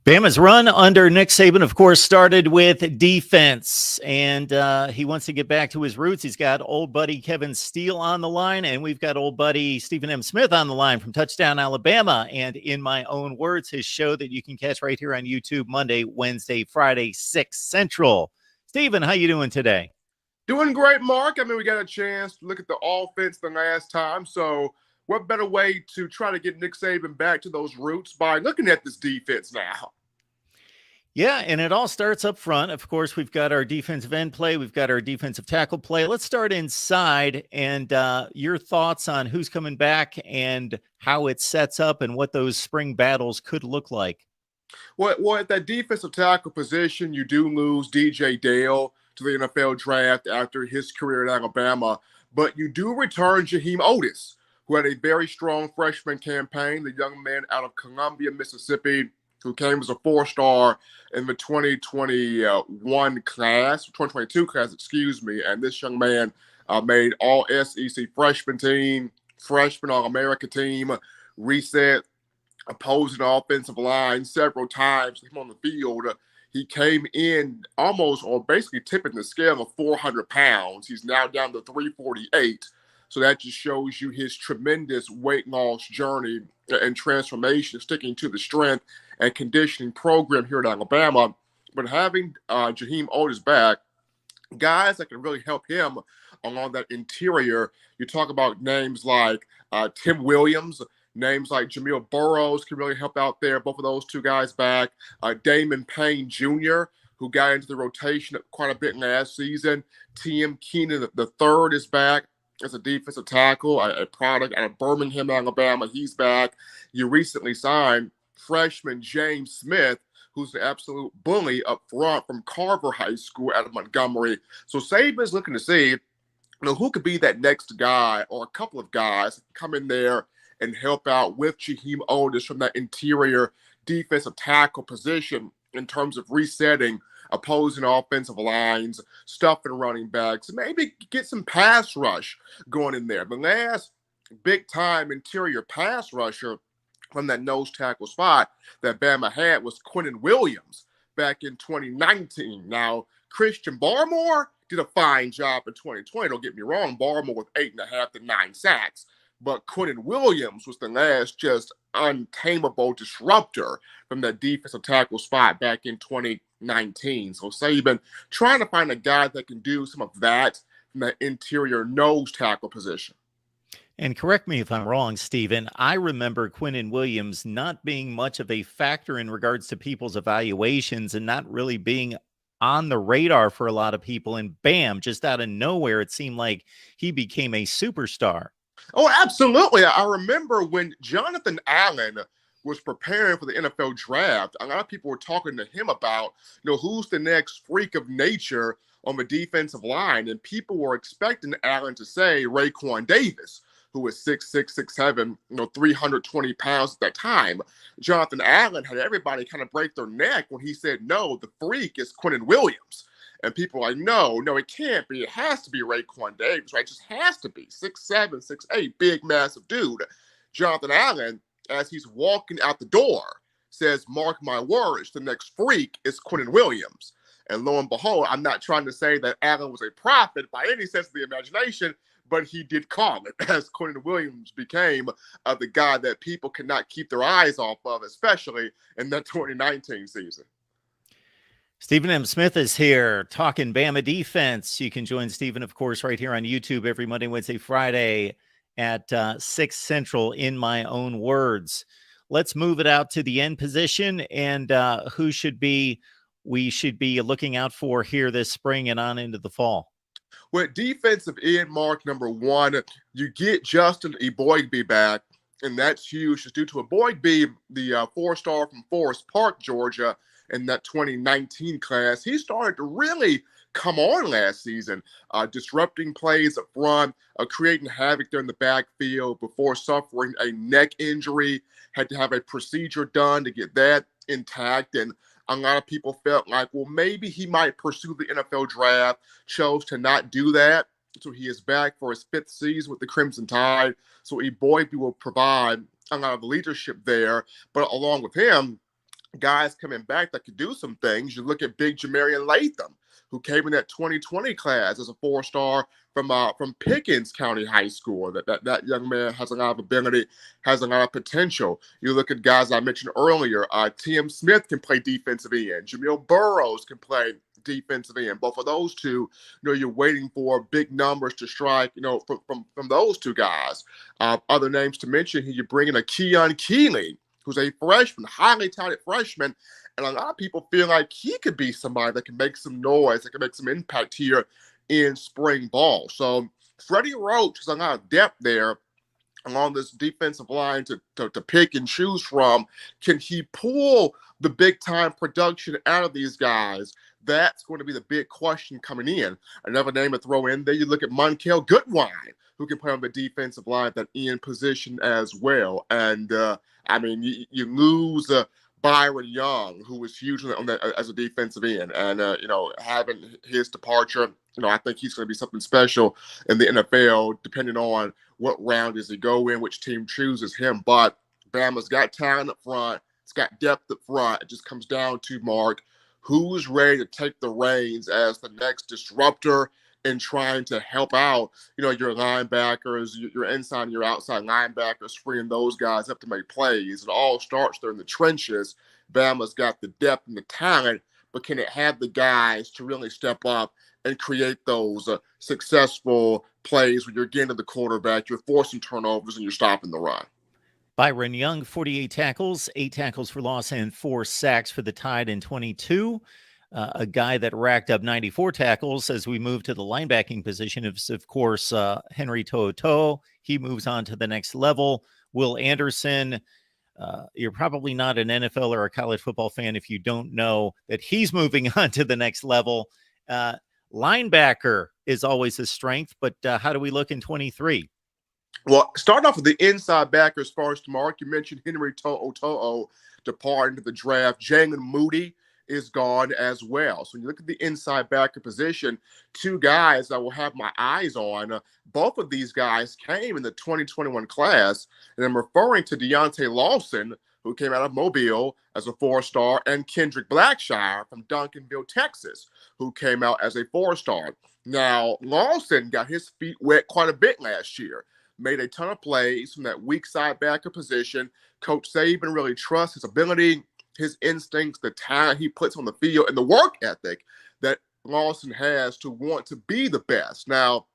Bama's run under Nick Saban, of course, started with defense, and he wants to get back to his roots. He's got old buddy Kevin Steele on the line, and we've got old buddy Stephen M. Smith on the line from Touchdown Alabama, and In My Own Words, his show that you can catch right here on YouTube Monday, Wednesday, Friday, 6 Central. Stephen, how you doing today? Doing great, Mark. I mean, we got a chance to look at the offense the last time, so what better way to try to get Nick Saban back to those roots by looking at this defense now? Yeah, and it all starts up front. Of course, we've got our defensive end play. We've got our defensive tackle play. Let's start inside, and your thoughts on who's coming back and how it sets up and what those spring battles could look like. Well, at that defensive tackle position, you do lose DJ Dale to the NFL draft after his career at Alabama, but you do return Jaheim Otis, who had a very strong freshman campaign, the young man out of Columbia, Mississippi, who came as a four-star in the 2022 class, and this young man made all SEC freshman team, freshman All-America team, reset opposing offensive line several times. Him on the field, he came in almost or basically tipping the scale of 400 pounds. He's now down to 348. So that just shows you his tremendous weight loss journey and transformation, sticking to the strength and conditioning program here at Alabama. But having Jaheim Otis back, guys that can really help him along that interior. You talk about names like Tim Williams, names like Jamil Burrows can really help out there. Both of those two guys back. Damon Payne Jr., who got into the rotation quite a bit last season. T.M. Keenan the third is back as a defensive tackle, a product out of Birmingham, Alabama. He's back. You recently signed freshman James Smith, who's the absolute bully up front from Carver High School out of Montgomery. So Saban's looking to see, who could be that next guy or a couple of guys come in there and help out with Jaheim Otis from that interior defensive tackle position in terms of resetting opposing offensive lines, stuffing running backs, maybe get some pass rush going in there. The last big-time interior pass rusher from that nose tackle spot that Bama had was Quinnen Williams back in 2019. Now, Christian Barmore did a fine job in 2020. Don't get me wrong, Barmore with 8.5 to 9 sacks. But Quinnen Williams was the last just untamable disruptor from that defensive tackle spot back in 2019. So Saban trying to find a guy that can do some of that from that interior nose tackle position. And correct me if I'm wrong, Stephen, I remember Quinnen Williams not being much of a factor in regards to people's evaluations and not really being on the radar for a lot of people. And bam, just out of nowhere, it seemed like he became a superstar. Oh, absolutely. I remember when Jonathan Allen was preparing for the NFL draft, a lot of people were talking to him about, who's the next freak of nature on the defensive line. And people were expecting Allen to say Raekwon Davis, who was 6'6", 6'7", 320 pounds at that time. Jonathan Allen had everybody kind of break their neck when he said, no, the freak is Quinnen Williams. And people are like, no, it can't be. It has to be Raekwon Davis, right? It just has to be. 6'7", 6'8", big, massive dude. Jonathan Allen, as he's walking out the door, says, mark my words, the next freak is Quinnen Williams. And lo and behold, I'm not trying to say that Allen was a prophet by any sense of the imagination, but he did call it, as Quinnen Williams became the guy that people cannot keep their eyes off of, especially in that 2019 season. Stephen M. Smith is here talking Bama defense. You can join Stephen, of course, right here on YouTube every Monday, Wednesday, Friday at 6 Central, In My Own Words. Let's move it out to the end position and who we should be looking out for here this spring and on into the fall. With defensive end, Mark, number one, you get Justin Eboigbe back, and that's huge. Just due to Eboigbe, the four-star from Forest Park, Georgia, in that 2019 class, he started to really come on last season, disrupting plays up front, creating havoc there in the backfield before suffering a neck injury. Had to have a procedure done to get that intact, and a lot of people felt like, well, maybe he might pursue the NFL draft, chose to not do that. So he is back for his 5th season with the Crimson Tide. So Eboigbe will provide a lot of leadership there. But along with him, guys coming back that could do some things. You look at Big Jamarian Latham, who came in that 2020 class as a 4-star from Pickens County High School. That young man has a lot of ability, has a lot of potential. You look at guys I mentioned earlier. T.M. Smith can play defensive end. Jamil Burrows can play defensive end. Both of those two, you're waiting for big numbers to strike, from those two guys. Other names to mention here, you bring in a Keon Keeley, who's a freshman, highly talented freshman. And a lot of people feel like he could be somebody that can make some noise, that can make some impact here in spring ball. So Freddie Roach has a lot of depth there along this defensive line to pick and choose from. Can he pull the big-time production out of these guys? That's going to be the big question coming in. Another name to throw in there, you look at Monkel Goodwine, who can play on the defensive line, that end position as well. And, you lose Byron Young, who was huge on that as a defensive end. And, having his departure, I think he's going to be something special in the NFL, depending on what round does he go in, which team chooses him. But Bama's got talent up front. It's got depth up front. It just comes down to, Mark, who's ready to take the reins as the next disruptor in trying to help out, your linebackers, your inside and your outside linebackers, freeing those guys up to make plays. It all starts there in the trenches. Bama's got the depth and the talent, but can it have the guys to really step up and create those successful plays where you're getting to the quarterback, you're forcing turnovers, and you're stopping the run? Byron Young, 48 tackles, 8 tackles for loss, and 4 sacks for the Tide in 22. A guy that racked up 94 tackles as we move to the linebacking position is, of course, Henry To'oTo'o. He moves on to the next level. Will Anderson, you're probably not an NFL or a college football fan if you don't know that he's moving on to the next level. Linebacker is always a strength, but how do we look in 23? Well, starting off with the inside backers first, Mark, you mentioned Henry To'oTo'o departing to the draft. Jalen Moody is gone as well. So when you look at the inside backer position, 2 guys I will have my eyes on. Both of these guys came in the 2021 class, and I'm referring to Deontay Lawson, who came out of Mobile as a 4-star, and Kendrick Blackshire from Duncanville, Texas, who came out as a 4-star. Now, Lawson got his feet wet quite a bit last year, made a ton of plays from that weak side backer position. Coach Saban really trusts his ability, his instincts, the talent he puts on the field, and the work ethic that Lawson has to want to be the best. Now,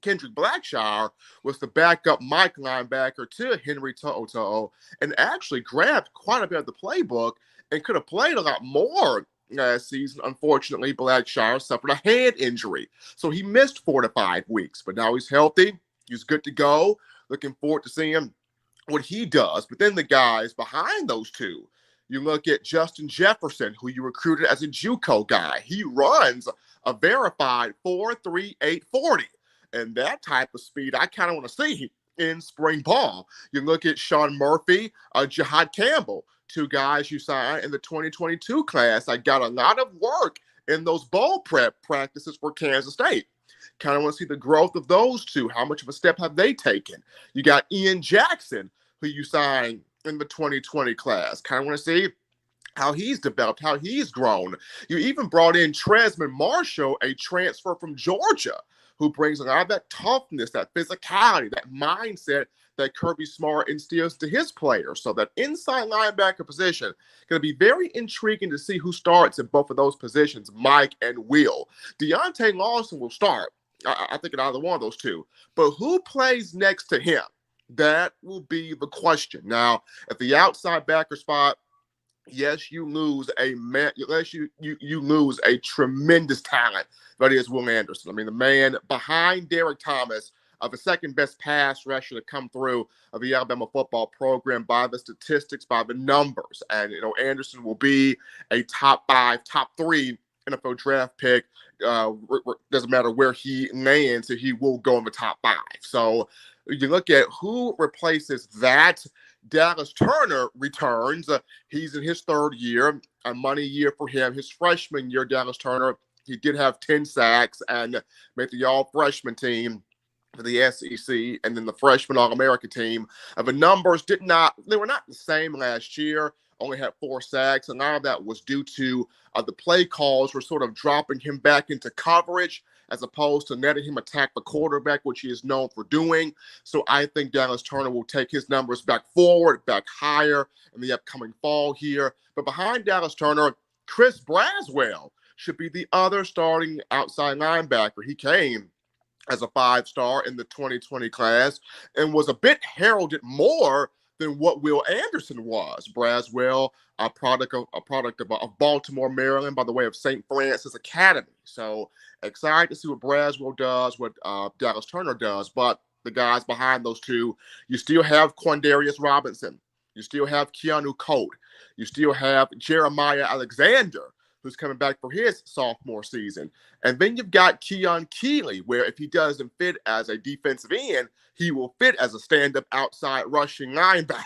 Kendrick Blackshire was the backup Mike linebacker to Henry To'oTo'o and actually grabbed quite a bit of the playbook and could have played a lot more last season. Unfortunately, Blackshire suffered a hand injury, so he missed 4 to 5 weeks, but now he's healthy. He's good to go. Looking forward to seeing what he does. But then the guys behind those two, you look at Justin Jefferson, who you recruited as a JUCO guy. He runs a verified 4.38 40. And that type of speed I kind of want to see in spring ball. You look at Sean Murphy, Jihad Campbell, 2 guys you signed in the 2022 class. I got a lot of work in those bowl prep practices for Kansas State. Kind of want to see the growth of those 2. How much of a step have they taken? You got Ian Jackson, who you signed in the 2020 class. Kind of want to see how he's developed, how he's grown. You even brought in Tresman Marshall, a transfer from Georgia, who brings a lot of that toughness, that physicality, that mindset that Kirby Smart instills to his players. So that inside linebacker position going to be very intriguing to see who starts in both of those positions, Mike and Will. Deontay Lawson will start, I think, in either one of those 2. But who plays next to him? That will be the question. Now, at the outside backer spot, yes, you lose a man. Yes, you lose a tremendous talent. That is Will Anderson. I mean, the man behind Derek Thomas, the second best pass rusher to come through of the Alabama football program by the statistics, by the numbers. And Anderson will be a top 5, top 3 NFL draft pick. Doesn't matter where he lands, so he will go in the top 5. So you look at who replaces that. Dallas Turner returns. He's in his 3rd year, a money year for him. His freshman year, Dallas Turner, he did have 10 sacks and made the all-freshman team for the SEC, and then the freshman All-American team. The numbers they were not the same last year. only had 4 sacks, and a lot of that was due to the play calls were sort of dropping him back into coverage as opposed to letting him attack the quarterback, which he is known for doing. So I think Dallas Turner will take his numbers back forward, back higher in the upcoming fall here. But behind Dallas Turner, Chris Braswell should be the other starting outside linebacker. He came as a 5-star in the 2020 class and was a bit heralded more than what Will Anderson was. Braswell, a product of Baltimore, Maryland, by the way of St. Francis Academy. So excited to see what Braswell does, what Dallas Turner does. But the guys behind those two, you still have Quandarius Robinson. You still have Keanu Colt. You still have Jeremiah Alexander, who's coming back for his sophomore season. And then you've got Keon Keeley, where if he doesn't fit as a defensive end, he will fit as a stand-up outside rushing linebacker.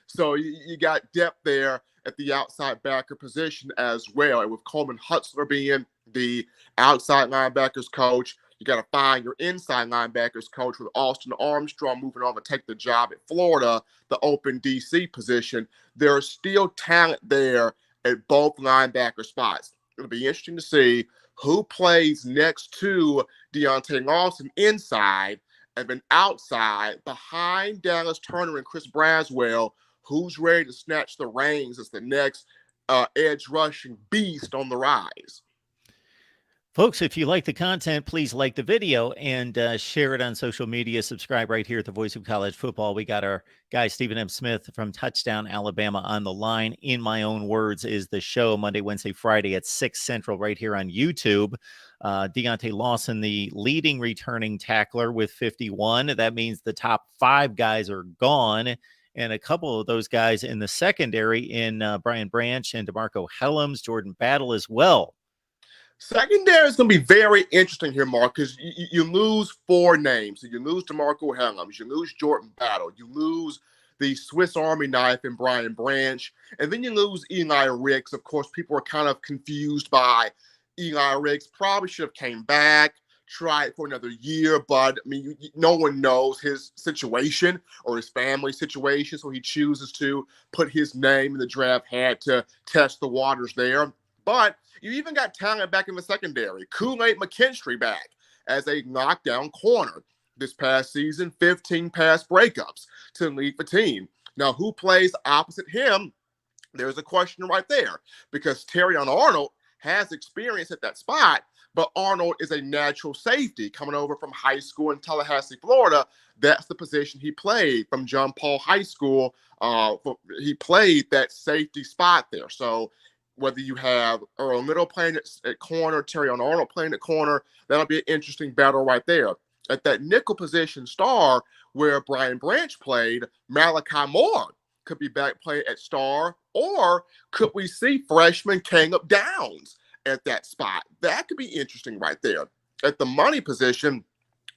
So you got depth there at the outside backer position as well. And with Coleman Hutzler being the outside linebackers coach, you got to find your inside linebackers coach with Austin Armstrong moving on to take the job at Florida, the open DC position. There's still talent there at both linebacker spots. It'll be interesting to see who plays next to Deontay Lawson inside, and then outside behind Dallas Turner and Chris Braswell, who's ready to snatch the reins as the next edge rushing beast on the rise. Folks, if you like the content, please like the video and share it on social media. Subscribe right here at the Voice of College Football. We got our guy, Stephen M. Smith from Touchdown, Alabama on the line. In My Own Words is the show Monday, Wednesday, Friday at 6 Central right here on YouTube. Deontay Lawson, the leading returning tackler with 51. That means the top 5 guys are gone. And a couple of those guys in the secondary in Brian Branch and DeMarco Helms, Jordan Battle as well. Secondary is going to be very interesting here, Mark, because you lose 4 names. So you lose DeMarco Helms, you lose Jordan Battle, you lose the Swiss Army knife in Brian Branch, and then you lose Eli Ricks. Of course, people are kind of confused by Eli Ricks. Probably should have came back, tried for another year, but I mean, no one knows his situation or his family situation, so he chooses to put his name in the draft hat to test the waters there. But you even got talent back in the secondary. Kool-Aid McKinstry back as a knockdown corner this past season, 15 pass breakups to lead the team. Now, who plays opposite him? There's a question right there because Terrion Arnold has experience at that spot, but Arnold is a natural safety coming over from high school in Tallahassee, Florida. That's the position he played from John Paul High School. He played that safety spot there. So whether you have Earl Little playing at corner, Terrion Arnold playing at corner, that'll be an interesting battle right there. At that nickel position star where Brian Branch played, Malachi Moore could be back playing at star, or could we see freshman Caleb Downs at that spot? That could be interesting right there. At the money position,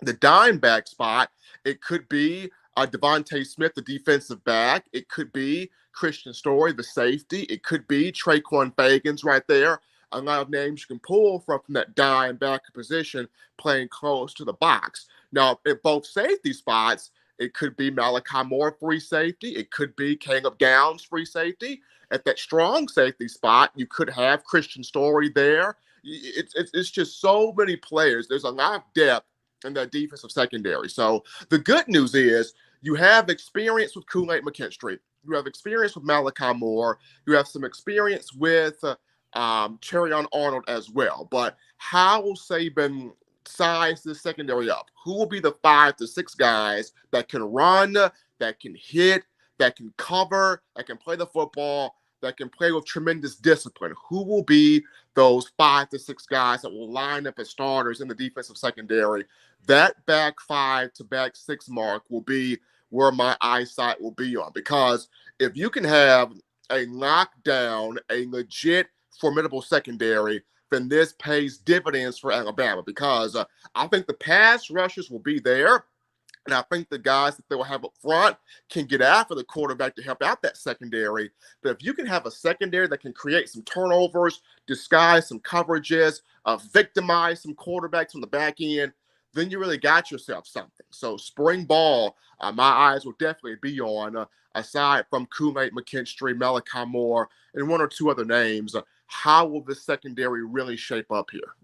the dime back spot, it could be Devontae Smith, the defensive back. It could be Christian Story, the safety. It could be Traquan Fagans right there. A lot of names you can pull from that dime back position playing close to the box. Now, at both safety spots, it could be Malachi Moore free safety. It could be Caleb Downs free safety. At that strong safety spot, you could have Christian Story there. It's just so many players. There's a lot of depth in that defensive secondary. So the good news is you have experience with Kool-Aid McKinstry. You have experience with Malachi Moore. You have some experience with Terrion Arnold as well. But how will Saban size this secondary up? Who will be the 5 to 6 guys that can run, that can hit, that can cover, that can play the football, that can play with tremendous discipline? Who will be those 5 to 6 guys that will line up as starters in the defensive secondary? That back 5 to back 6 mark will be where my eyesight will be on. Because if you can have a knockdown, a legit formidable secondary, then this pays dividends for Alabama. Because I think the pass rushers will be there. And I think the guys that they will have up front can get after the quarterback to help out that secondary. But if you can have a secondary that can create some turnovers, disguise some coverages, victimize some quarterbacks on the back end, then you really got yourself something. So spring ball, my eyes will definitely be on, aside from Kool-Aid McKinstry, Malachi Moore, and one or two other names. How will this secondary really shape up here?